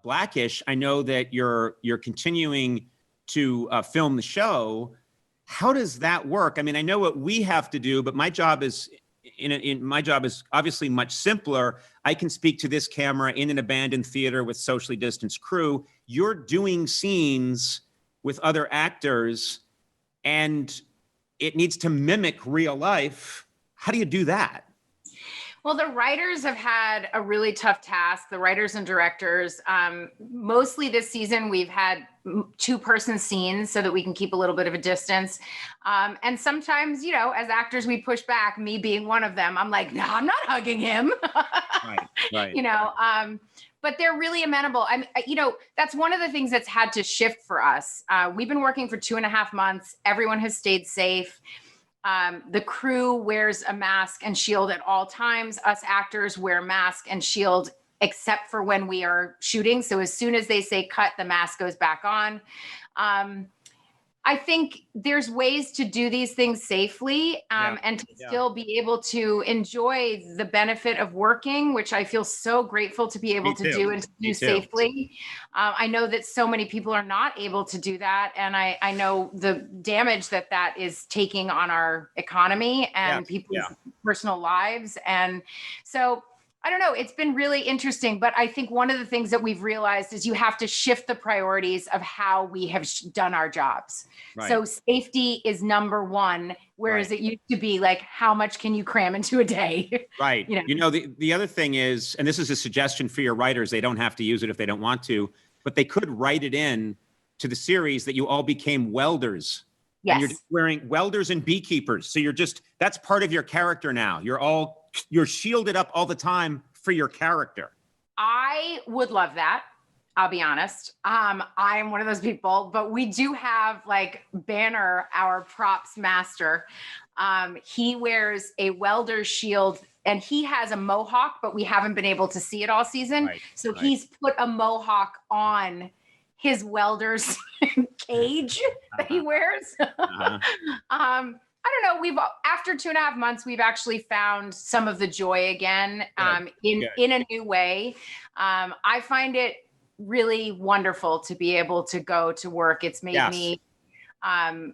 Blackish, I know that you're continuing to film the show. How does that work? I mean, I know what we have to do, but my job is my job is obviously much simpler. I can speak to this camera in an abandoned theater with socially distanced crew. You're doing scenes with other actors, and it needs to mimic real life. How do you do that? Well, the writers have had a really tough task, the writers and directors. Mostly this season, we've had two-person scenes so that we can keep a little bit of a distance. And sometimes, you know, as actors, we push back, me being one of them. I'm like, no, I'm not hugging him. Right. You know, but they're really amenable. You know, that's one of the things that's had to shift for us. We've been working for 2.5 months. Everyone has stayed safe. The crew wears a mask and shield at all times. Us actors wear mask and shield except for when we are shooting. So as soon as they say cut, the mask goes back on. I think there's ways to do these things safely and to still be able to enjoy the benefit of working, which I feel so grateful to be able to do and to do safely. I know that so many people are not able to do that. And I know the damage that is taking on our economy and people's personal lives. And so I don't know. It's been really interesting, but I think one of the things that we've realized is you have to shift the priorities of how we have done our jobs. Right. So safety is number one, whereas it used to be like, how much can you cram into a day? Right. You know, the other thing is, and this is a suggestion for your writers, they don't have to use it if they don't want to, but they could write it in to the series that you all became welders. Yes. And you're just wearing welders and beekeepers. So that's part of your character now. You're shielded up all the time for your character. I would love that. I'll be honest. I am one of those people, but we do have like Banner, our props master. He wears a welder's shield and he has a mohawk, but we haven't been able to see it all season. So he's put a mohawk on his welder's cage that he wears. I don't know. After 2.5 months, we've actually found some of the joy again in a new way. I find it really wonderful to be able to go to work. It's made me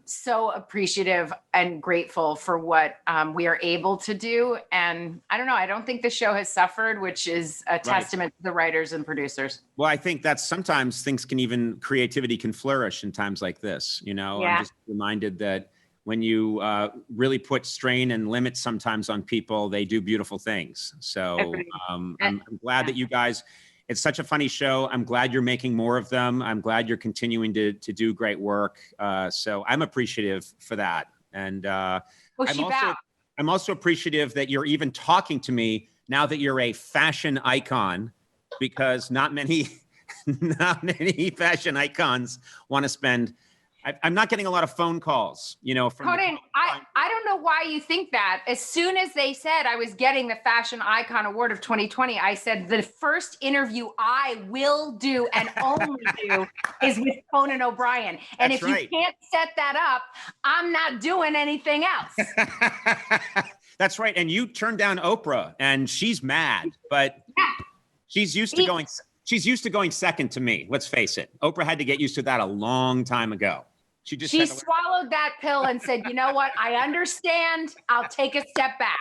so appreciative and grateful for what we are able to do. And I don't know. I don't think the show has suffered, which is a testament to the writers and producers. Well, I think that sometimes creativity can flourish in times like this. You know, I'm just reminded that when you really put strain and limits sometimes on people, they do beautiful things. So I'm glad that you guys, it's such a funny show. I'm glad you're making more of them. I'm glad you're continuing to do great work. So I'm appreciative for that. And I'm also appreciative that you're even talking to me now that you're a fashion icon, because not many fashion icons want to spend. I'm not getting a lot of phone calls, you know. From Conan, I don't know why you think that. As soon as they said I was getting the Fashion Icon Award of 2020, I said the first interview I will do and only do is with Conan O'Brien. And if you can't set that up, I'm not doing anything else. That's right. And you turned down Oprah, and she's mad, but she's used to going. She's used to going second to me. Let's face it. Oprah had to get used to that a long time ago. She swallowed that pill and said, you know what? I understand. I'll take a step back.